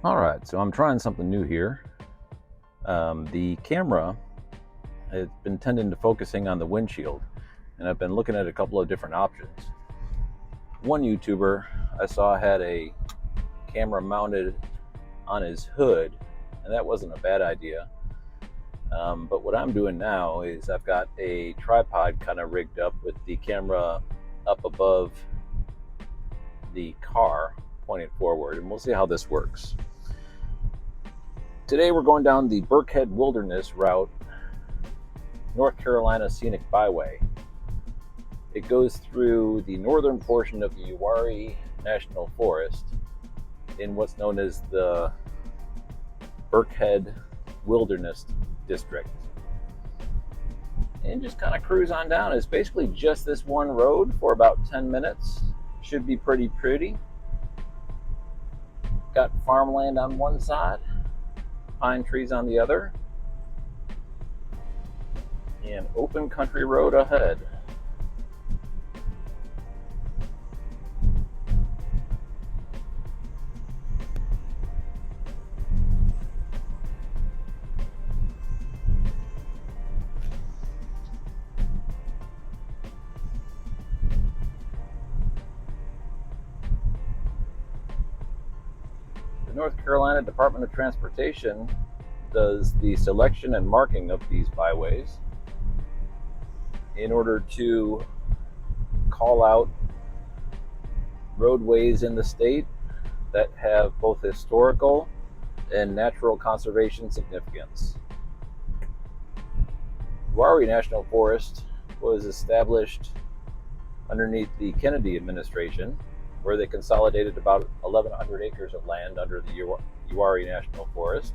All right, so I'm trying something new here. The camera has been tending to focusing on the windshield, and I've been looking at a couple of different options. One YouTuber I saw had a camera mounted on his hood, and that wasn't a bad idea. But what I'm doing now is I've got a tripod kind of rigged up with the camera up above the car pointed forward, and we'll see how this works. Today we're going down the Birkhead Wilderness route, North Carolina Scenic Byway. It goes through the northern portion of the Uwharrie National Forest in what's known as the Birkhead Wilderness District. And just kind of cruise on down. It's basically just this one road for about 10 minutes. Should be pretty. Got farmland on one side, pine trees on the other, and open country road ahead. The North Carolina Department of Transportation does the selection and marking of these byways in order to call out roadways in the state that have both historical and natural conservation significance. Uwharrie National Forest was established underneath the Kennedy administration, where they consolidated about 1,100 acres of land under the Uwharrie National Forest.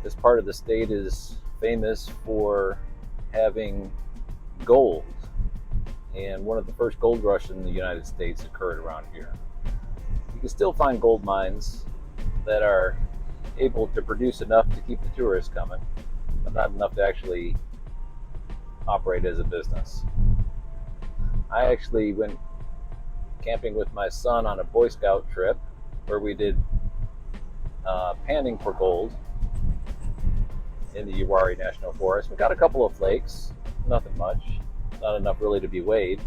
This part of the state is famous for having gold, and one of the first gold rushes in the United States occurred around here. You can still find gold mines that are able to produce enough to keep the tourists coming, but not enough to actually operate as a business. I actually went camping with my son on a Boy Scout trip where we did panning for gold in the Uwharrie National Forest. We got a couple of flakes, nothing much, not enough really to be weighed.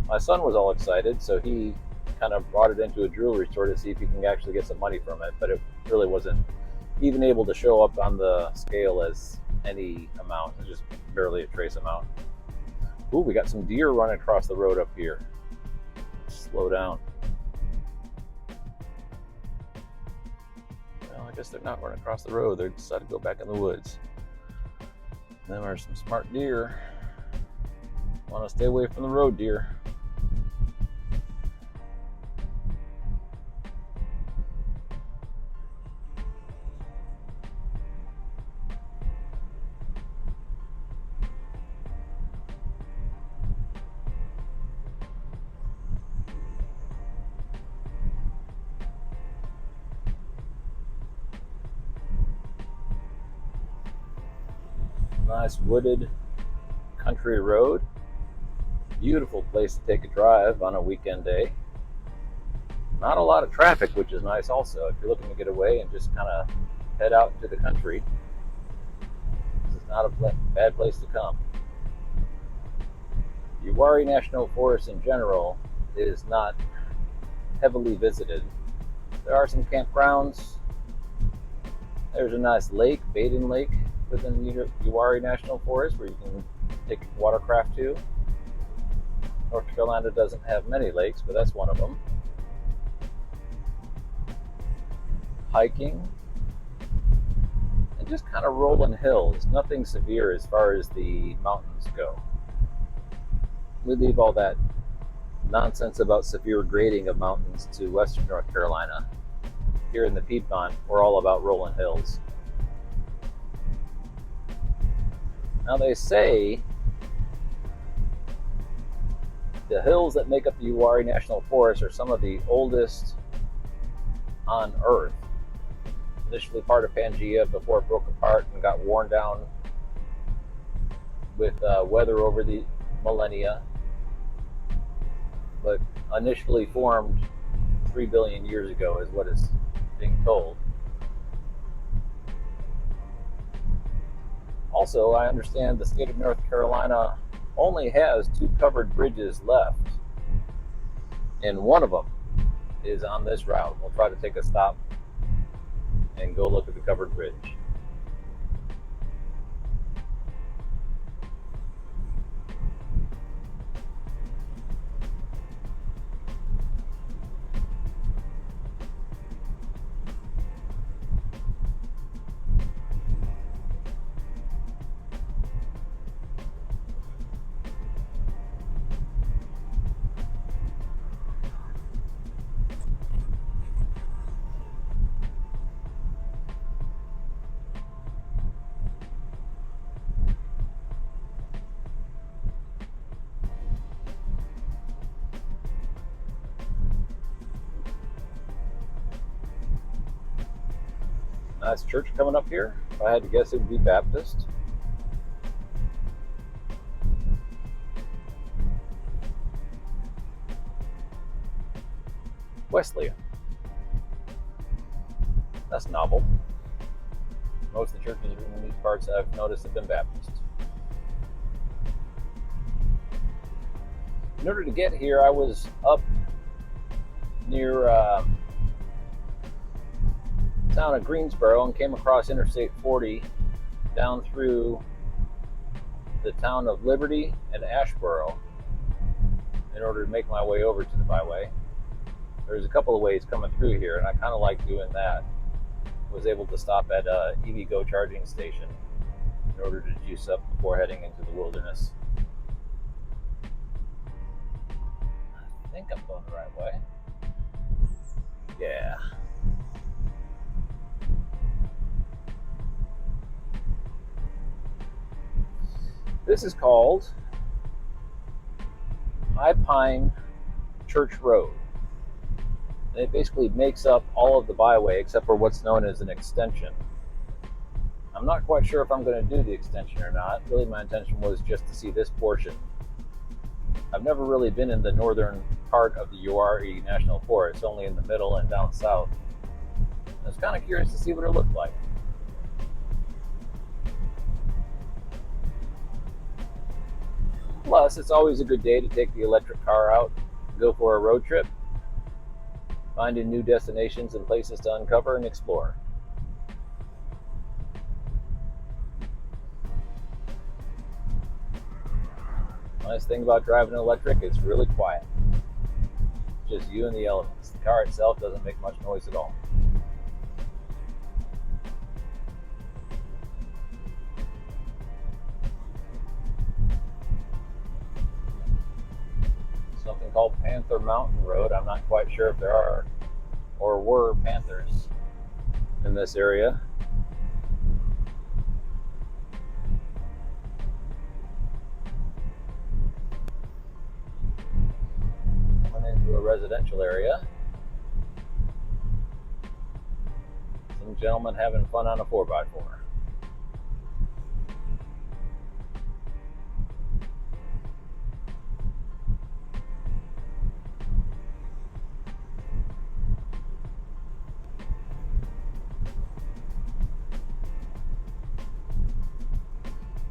My son was all excited, so he kind of brought it into a jewelry store to see if he can actually get some money from it, but it really wasn't even able to show up on the scale as any amount. It was just barely a trace amount. Ooh, we got some deer running across the road up here. Slow down. Well, I guess they're not running across the road. They decided to go back in the woods. Them are some smart deer. Want to stay away from the road deer. Nice wooded country road. Beautiful place to take a drive on a weekend day. Not a lot of traffic, which is nice also. If you're looking to get away and just kind of head out into the country, this is not a bad place to come. The Uwharrie National Forest in general is not heavily visited. There are some campgrounds. There's a nice lake, Baden Lake, within the Uwharrie National Forest where you can take a watercraft to. North Carolina doesn't have many lakes, but that's one of them. Hiking, and just kind of rolling hills. Nothing severe as far as the mountains go. We leave all that nonsense about severe grading of mountains to western North Carolina. Here in the Piedmont, we're all about rolling hills. Now they say the hills that make up the Uwharrie National Forest are some of the oldest on Earth. Initially part of Pangea before it broke apart and got worn down with weather over the millennia, but initially formed 3 billion years ago is what is being told. Also, I understand the state of North Carolina only has 2 covered bridges left, and one of them is on this route. We'll try to take a stop and go look at the covered bridge. Nice church coming up here. If I had to guess, it would be Baptist. Wesleyan. That's novel. Most of the churches in these parts I've noticed have been Baptist. In order to get here, I was up near town of Greensboro and came across Interstate 40 down through the town of Liberty and Asheboro in order to make my way over to the Byway. There's a couple of ways coming through here, and I kind of like doing that. Was able to stop at a EVgo charging station in order to juice up before heading into the wilderness. I think I'm going the right way. Yeah. This is called High Pine Church Road. And it basically makes up all of the byway except for what's known as an extension. I'm not quite sure if I'm going to do the extension or not. Really, my intention was just to see this portion. I've never really been in the northern part of the Uwharrie National Forest, only in the middle and down south. I was kind of curious to see what it looked like. Plus, it's always a good day to take the electric car out, go for a road trip, finding new destinations and places to uncover and explore. Nice thing about driving electric, it's really quiet. Just you and the elements. The car itself doesn't make much noise at all. Something called Panther Mountain Road. I'm not quite sure if there are or were panthers in this area. Coming into a residential area. Some gentlemen having fun on a 4x4.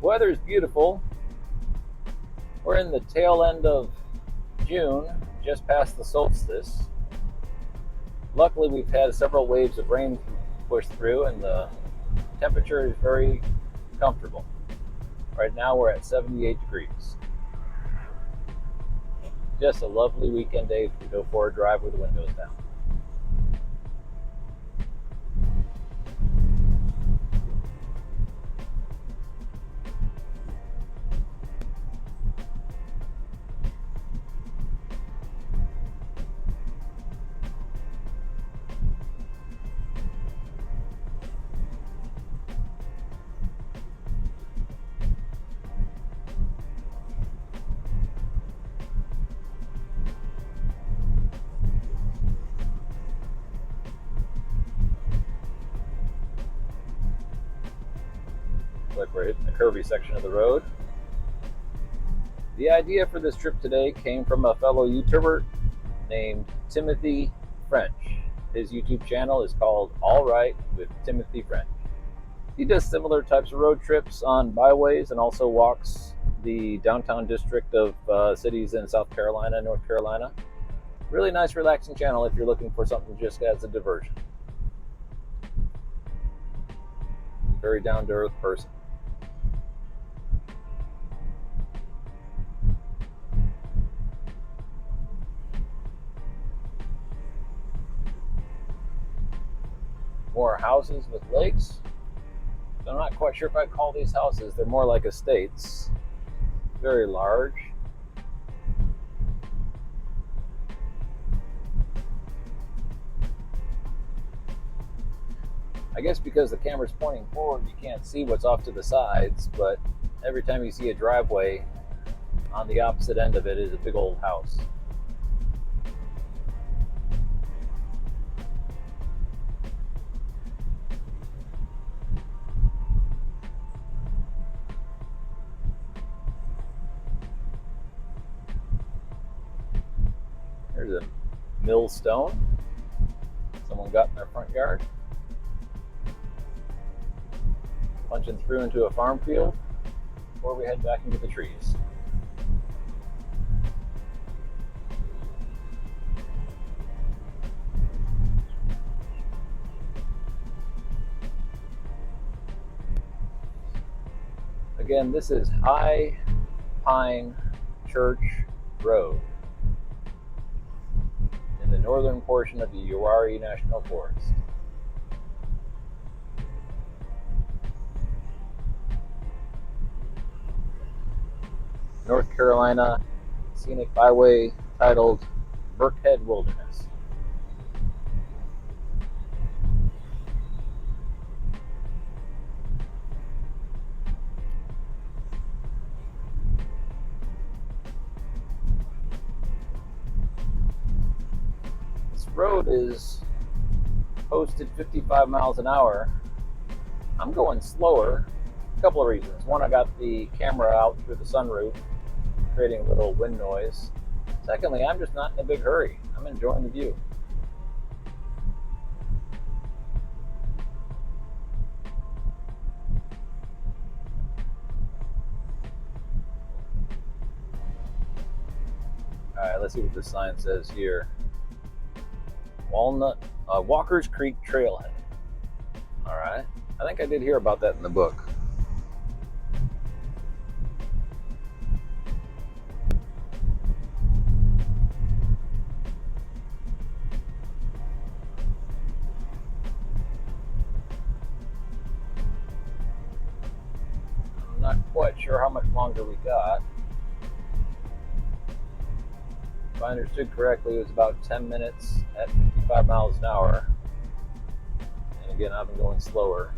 Weather's beautiful. We're in the tail end of June, just past the solstice. Luckily, we've had several waves of rain push through, and the temperature is very comfortable. Right now, we're at 78 degrees. Just a lovely weekend day to go for a drive with the windows down. Like we're hitting the curvy section of the road. The idea for this trip today came from a fellow YouTuber named Timothy French. His YouTube channel is called All Right with Timothy French. He does similar types of road trips on byways and also walks the downtown district of cities in South Carolina and North Carolina. Really nice, relaxing channel if you're looking for something just as a diversion. Very down-to-earth person. More houses with lakes. I'm not quite sure if I'd call these houses. They're more like estates. Very large. I guess because the camera's pointing forward, you can't see what's off to the sides, but every time you see a driveway, on the opposite end of it is a big old house. There's a millstone someone got in their front yard. Punching through into a farm field before we head back into the trees. Again, this is High Pine Church Road in the northern portion of the Uwharrie National Forest. North Carolina scenic byway titled Birkhead Wilderness. This road is posted 55 miles an hour. I'm going slower. A couple of reasons. One, I got the camera out through the sunroof, creating a little wind noise. Secondly, I'm just not in a big hurry. I'm enjoying the view. All right, let's see what this sign says here. Walker's Creek Trailhead. All right, I think I did hear about that in the book. I'm not quite sure how much longer we got. If I understood correctly, it was about 10 minutes at 55 miles an hour. And again, I've been going slower.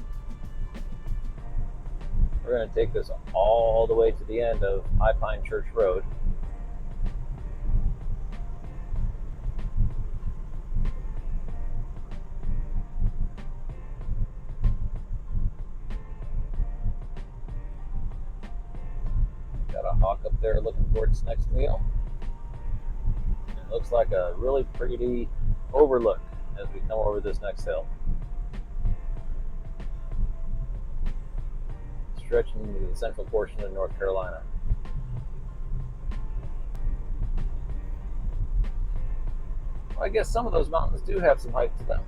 We're going to take this all the way to the end of High Pine Church Road. Got a hawk up there looking for its next meal. It looks like a really pretty overlook as we come over this next hill. Stretching into the central portion of North Carolina. Well, I guess some of those mountains do have some height to them.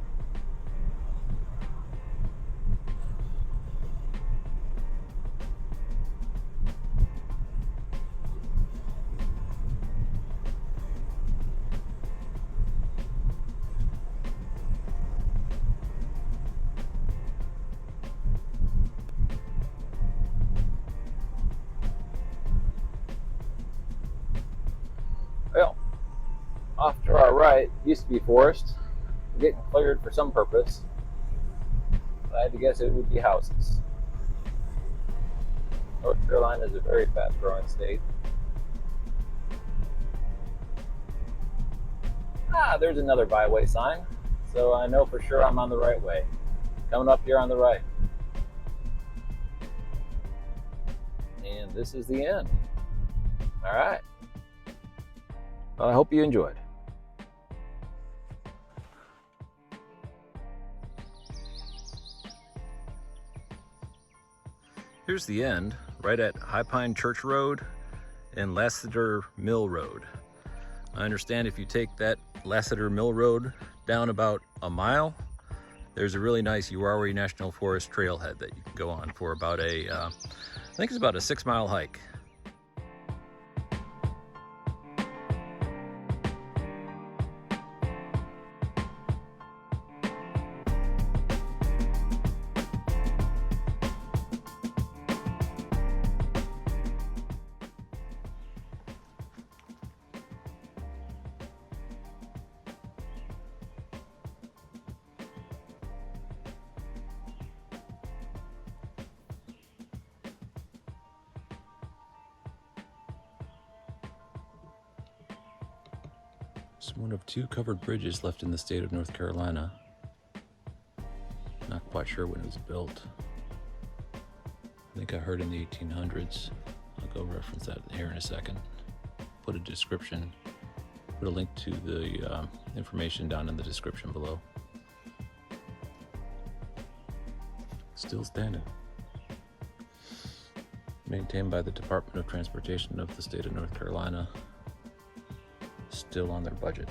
Well, off to our right used to be forest. We're getting cleared for some purpose. But I had to guess it would be houses. North Carolina is a very fast-growing state. There's another byway sign, so I know for sure I'm on the right way. Coming up here on the right. And this is the end. All right. Well, I hope you enjoyed. Here's the end, right at High Pine Church Road and Lassiter Mill Road. I understand if you take that Lassiter Mill Road down about a mile, there's a really nice Uwharrie National Forest trailhead that you can go on for about I think it's about a 6-mile hike. It's one of 2 covered bridges left in the state of North Carolina. Not quite sure when it was built. I think I heard in the 1800s. I'll go reference that here in a second. Put a description, put a link to the information down in the description below. Still standing. Maintained by the Department of Transportation of the state of North Carolina. Still on their budget.